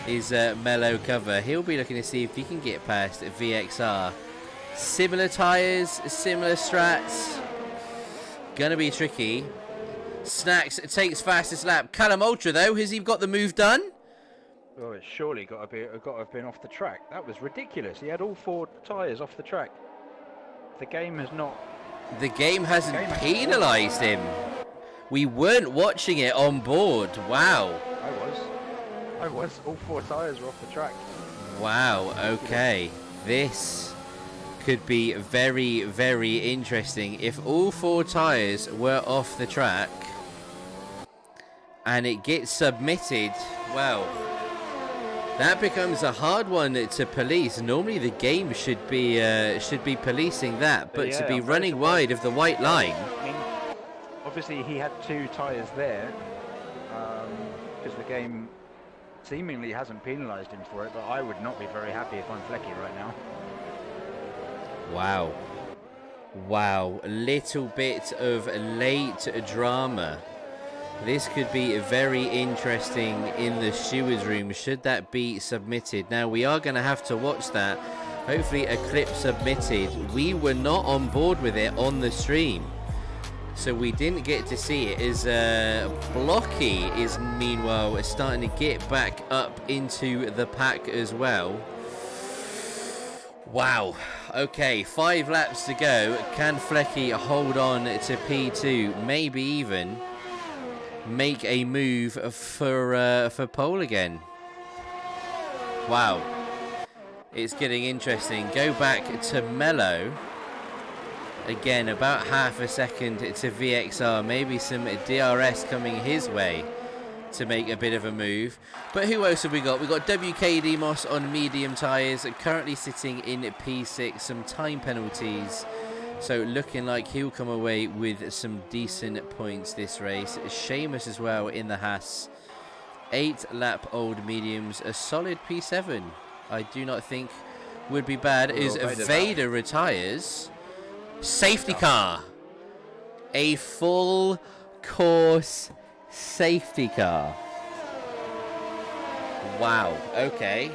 is Mello cover. He'll be looking to see if he can get past VXR. Similar tyres, similar strats. Gonna be tricky. Snacks takes fastest lap. Callum Ultra though, has he got the move done? Well, it's surely got to have been off the track. That was ridiculous. He had all four tyres off the track. The game has not. The game hasn't penalised him. We weren't watching it on board. Wow. I was. All four tyres were off the track. Wow. Okay. This could be very, very interesting. If all four tyres were off the track and it gets submitted, well, That becomes a hard one to police. Normally the game should be policing that, but Yeah, to be I'm very running surprised. wide of the white line. I mean, obviously he had 2 tyres there, because the game seemingly hasn't penalised him for it, but I would not be very happy if I'm Flecky right now. Wow. Wow. A little bit of late drama. This could be very interesting in the stewards room should that be submitted. Now we are going to have to watch that. Hopefully a clip submitted. We were not on board with it on the stream, so we didn't get to see it. As Blocky is meanwhile starting to get back up into the pack as well. Wow. Okay, 5 laps to go. Can Flecky hold on to P2? Maybe even make a move for pole again. Wow. It's getting interesting. Go back to Mello. Again, about half a second to VXR. Maybe some DRS coming his way to make a bit of a move. But who else have we got? We've got WKD Moss on medium tyres, currently sitting in P6. Some time penalties, so looking like he'll come away with some decent points this race. Seamus as well in the Haas. 8-lap-old mediums, a solid P7. I do not think would be bad. As Vader retires. Safety car. A full course safety car. Wow. Okay.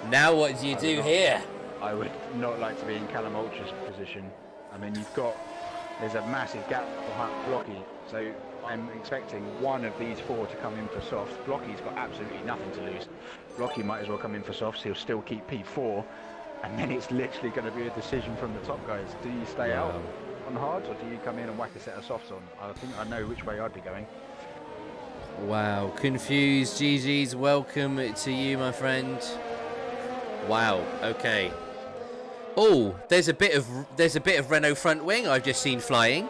Now what do you do here? I would not like to be in Callum Ultra's position. I mean, there's a massive gap behind Blocky, so I'm expecting one of these 4 to come in for softs. Blocky's got absolutely nothing to lose. Blocky might as well come in for softs. He'll still keep P4, and then it's literally going to be a decision from the top guys. Do you stay out on hards, or do you come in and whack a set of softs on? I think I know which way I'd be going. Wow, confused. GG's, welcome to you, my friend. Wow. Okay. Oh, there's a bit of Renault front wing I've just seen flying.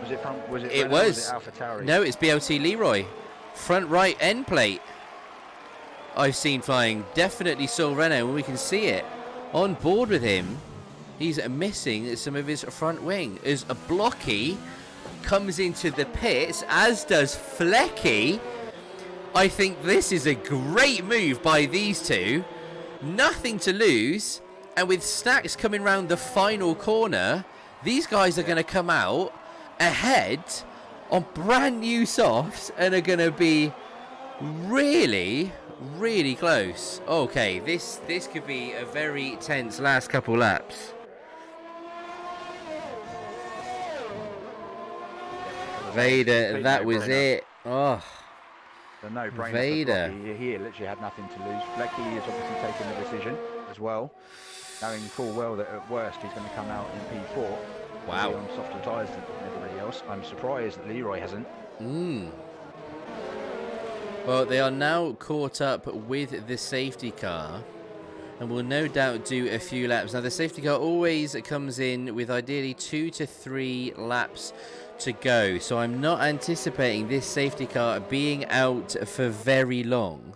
Was it front? Was it? It Renault, was. Or was it AlphaTauri? No, it's BLT Leroy. Front right end plate. I've seen flying. Definitely saw Renault, and we can see it. On board with him, he's missing some of his front wing. As a Blocky comes into the pits, as does Flecky. I think this is a great move by these two. Nothing to lose, and with Stacks coming round the final corner, these guys are going to come out ahead on brand new softs and are going to be really, really close. Okay, this could be a very tense last couple laps. Vader, that was it. Oh, the no-brainer. Vader. He literally had nothing to lose. Flecky is obviously taking the decision as well, knowing full well that at worst he's going to come out in P4. Wow. On softer tyres than everybody else. I'm surprised that Leroy hasn't. Well, they are now caught up with the safety car and will no doubt do a few laps. Now, the safety car always comes in with ideally 2 to 3 laps to go, so I'm not anticipating this safety car being out for very long.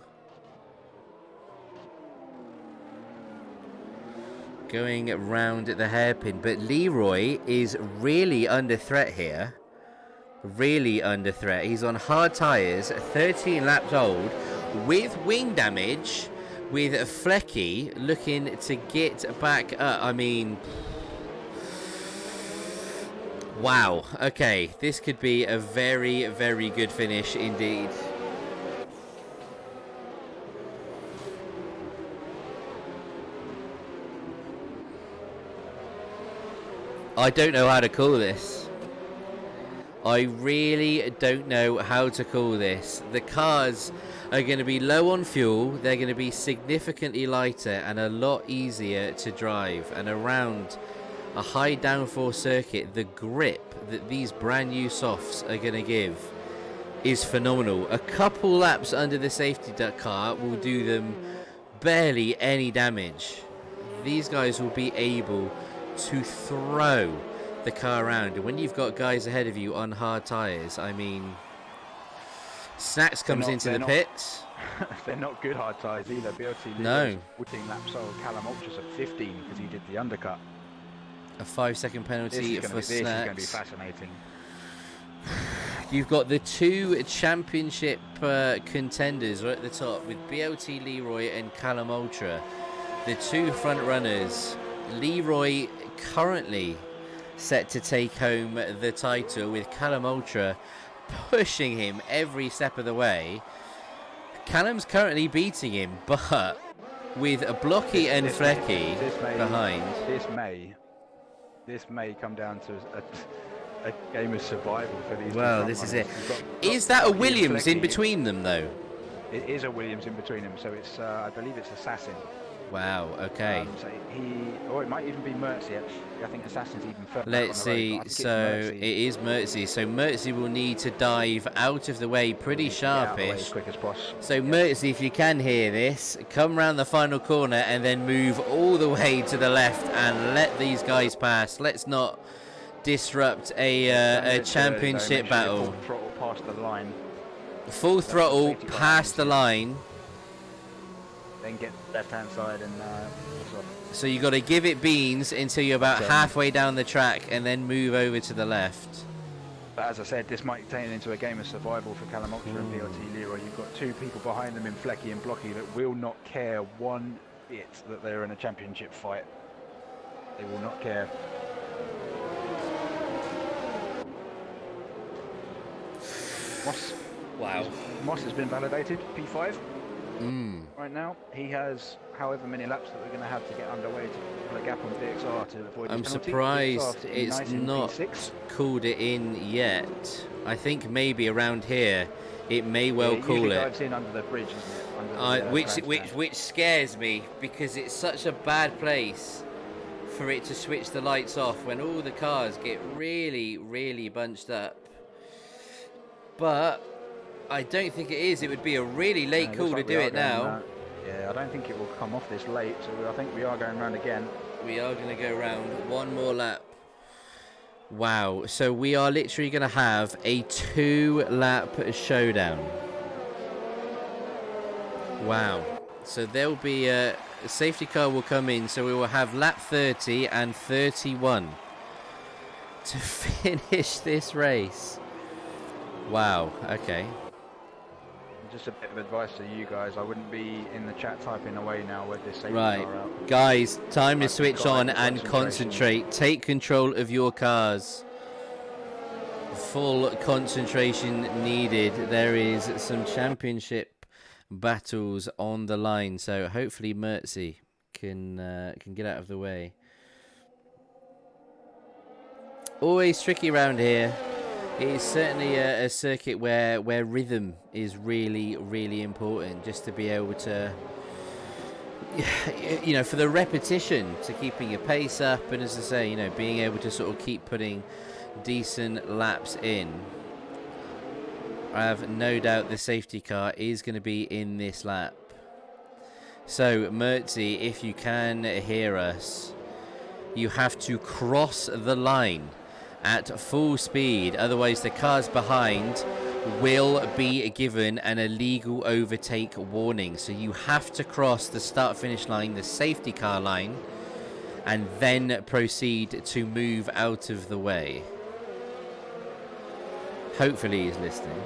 Going round the hairpin, but Leroy is really under threat here. Really under threat. He's on hard tyres, 13 laps old, with wing damage, with Flecky looking to get back up. I mean, wow. Okay, this could be a very, very good finish indeed. I don't know how to call this. I really don't know how to call this. The cars are going to be low on fuel. They're going to be significantly lighter and a lot easier to drive. And around a high downforce circuit, the grip that these brand new softs are going to give is phenomenal. A couple laps under the safety car will do them barely any damage. These guys will be able to throw the car around, and when you've got guys ahead of you on hard tyres, I mean, Snacks comes into the pits. they're not good hard tyres either. BLT No. 14 laps old. Callum Ultras at 15 because he did the undercut. A 5-second penalty for This is going to be snacks. fascinating. You've got the two championship contenders right at the top with BLT Leroy and Callum Ultra. The two front runners. Leroy currently set to take home the title with Callum Ultra pushing him every step of the way. Callum's currently beating him, but with a Blocky and Flecky behind. This may come down to a game of survival for these. Well, this is it. Is that a Williams in between them, though? It is a Williams in between them, so it's I believe it's Assassin. Wow, okay. Or it might even be Mertzy, actually. I think Assassin's even further. Let's see. So it is Mertzy. So Mertzy will need to dive out of the way pretty sharpish. As quick as possible. So Mertzy, if you can hear this, come round the final corner and then move all the way to the left and let these guys pass. Let's not disrupt a championship battle. Full throttle past the line. Full throttle past the line. Then get left hand side and so you got to give it beans until you're about halfway down the track and then move over to the left. But as I said, this might turn into a game of survival for Callum Ultra and BLT Leroy. You've got two people behind them in Flecky and Blocky that will not care one bit that they're in a championship fight. They will not care. Moss. Wow. Moss has been validated, P5. Right now, he has however many laps that we're going to have to get underway to pull a gap on DXR to avoid. I'm penalty. surprised it's nice in not P6. called it in yet. I think maybe around here it may well call it. Dives in under the bridge, isn't it? Under the, which scares me because it's such a bad place for it to switch the lights off when all the cars get really, really bunched up. But I don't think it is. It would be a really late call to do it now. Yeah, I don't think it will come off this late, so I think we are going round again. We are going to go round one more lap. Wow, so we are literally going to have a 2-lap showdown. Wow. So there'll be a safety car will come in, so we will have lap 30 and 31 to finish this race. Wow, okay. Just a bit of advice to you guys, I wouldn't be in the chat typing away now with this safety right car out. Guys, time to switch on and concentrate. Take control of your cars. Full concentration needed. There is some championship battles on the line, so hopefully Mertzy can get out of the way. Always tricky around here. It is certainly a circuit where rhythm is really, really important, just to be able to, you know, for the repetition, to keeping your pace up, and as I say, you know, being able to sort of keep putting decent laps in. I have no doubt the safety car is going to be in this lap. So, Mertzy, if you can hear us, you have to cross the line at full speed, otherwise the cars behind will be given an illegal overtake warning. So you have to cross the start finish line, the safety car line, and then proceed to move out of the way. Hopefully he's listening.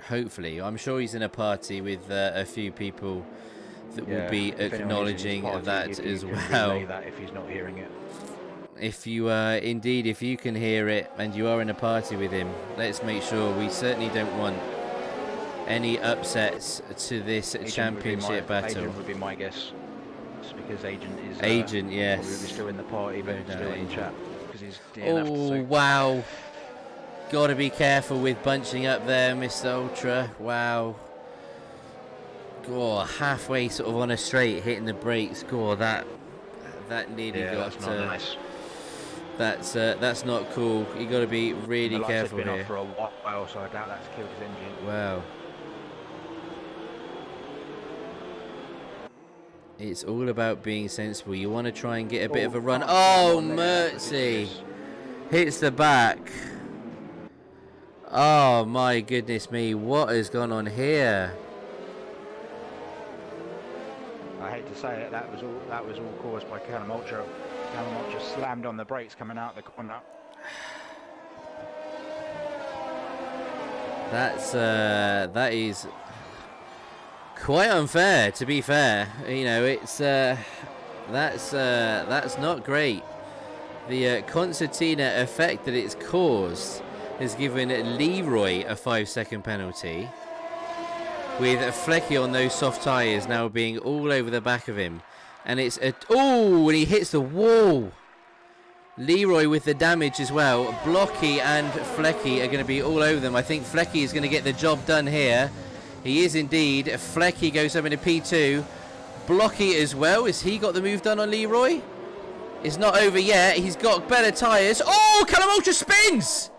Hopefully. I'm sure he's in a party with a few people that will be acknowledging that as well. That if he's not hearing it. If you indeed, if you can hear it and you are in a party with him, let's make sure. We certainly don't want any upsets to this championship battle. Agent would be my guess. It's because Agent is yes, probably still in the party, but still in chat because he's DNF'd. Oh wow! Got to be careful with bunching up there, Mr. Ultra. Wow. Go halfway sort of on a straight, hitting the brakes. Go that nearly got. That's not nice. That's not cool. You got to be really careful here. For a while, so I doubt that's killed his engine. Wow. It's all about being sensible. You want to try and get a bit of a run. Oh, Mertzy hits the back. Oh my goodness me, what has gone on here? I hate to say it, that was all caused by Callum Ultra. Callum Ultra slammed on the brakes coming out the corner. That is quite unfair, to be fair. You know, it's that's not great. The concertina effect that it's caused has given Leroy a 5-second penalty, with Flecky on those soft tyres now being all over the back of him. And it's when he hits the wall. Leroy with the damage as well. Blocky and Flecky are going to be all over them. I think Flecky is going to get the job done here. He is indeed. Flecky goes up into P2. Blocky as well. Has he got the move done on Leroy? It's not over yet. He's got better tyres. Oh, Callum Ultra spins!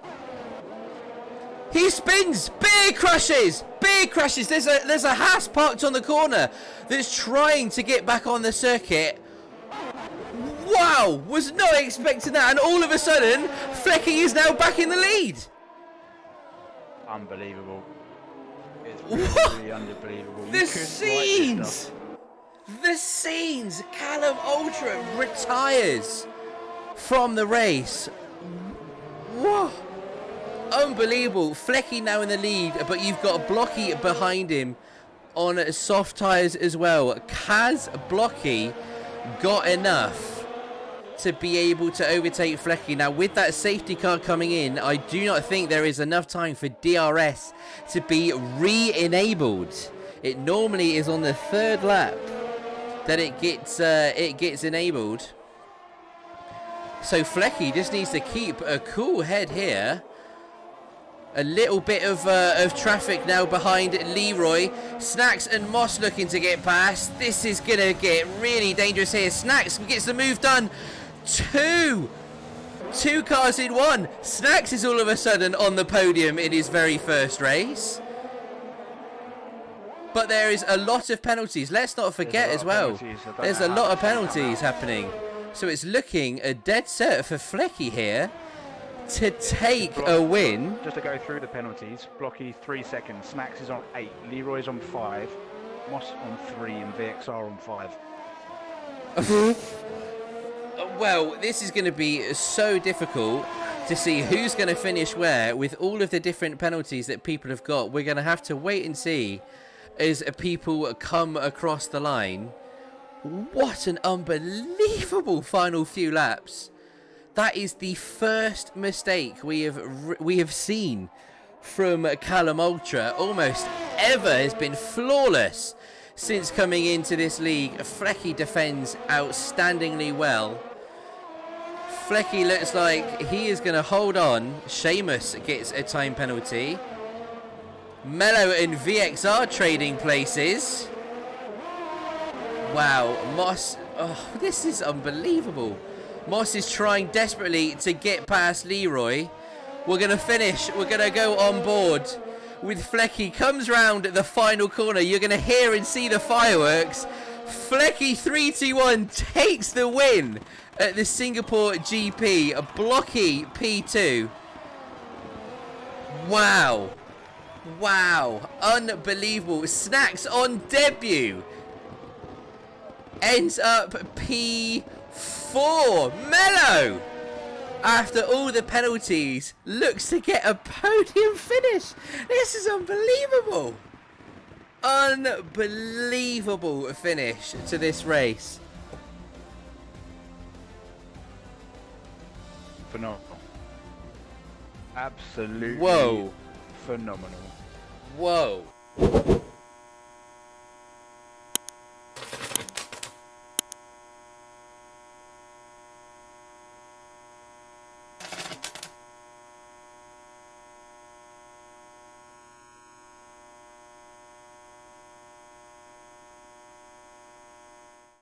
He spins! Big crashes! Big crashes! There's a Haas parked on the corner that's trying to get back on the circuit. Wow! Was not expecting that, and all of a sudden, Flecky is now back in the lead. Unbelievable. It's really unbelievable. The scenes! The scenes! Callum Ultra retires from the race. Whoa! Unbelievable. Flecky now in the lead, but you've got Blocky behind him on soft tyres as well. Has Blocky got enough to be able to overtake Flecky? Now, with that safety car coming in, I do not think there is enough time for DRS to be re-enabled. It normally is on the 3rd lap that it gets enabled. So Flecky just needs to keep a cool head here. A little bit of traffic now behind Leroy. Snacks and Moss looking to get past. This is going to get really dangerous here. Snacks gets the move done. Two cars in one. Snacks is all of a sudden on the podium in his very first race. But there is a lot of penalties. Let's not forget as well. There's a lot of penalties happening. So it's looking a dead cert for Flecky here to take a win. Just to go through the penalties, Blocky 3 seconds, Snacks is on 8, Leroy's on 5, Moss on 3, and VXR on 5. Well, this is going to be so difficult to see who's going to finish where with all of the different penalties that people have got. We're going to have to wait and see as people come across the line. What an unbelievable final few laps. That is the first mistake we have seen from Callum Ultra almost ever. Has been flawless since coming into this league. Flecky defends outstandingly well. Flecky looks like he is going to hold on. Seamus gets a time penalty. Mello and VXR trading places. Wow, Moss. Oh, this is unbelievable. Moss is trying desperately to get past Leroy. We're going to finish. We're going to go on board with Flecky. Comes round at the final corner. You're going to hear and see the fireworks. Flecky 3-2-1 takes the win at the Singapore GP. A Blocky P2. Wow. Wow. Unbelievable. Snacks on debut. Ends up P4. Mello, after all the penalties, looks to get a podium finish. This is unbelievable. Unbelievable finish to this race. Phenomenal. Absolutely. Whoa. Phenomenal. Whoa.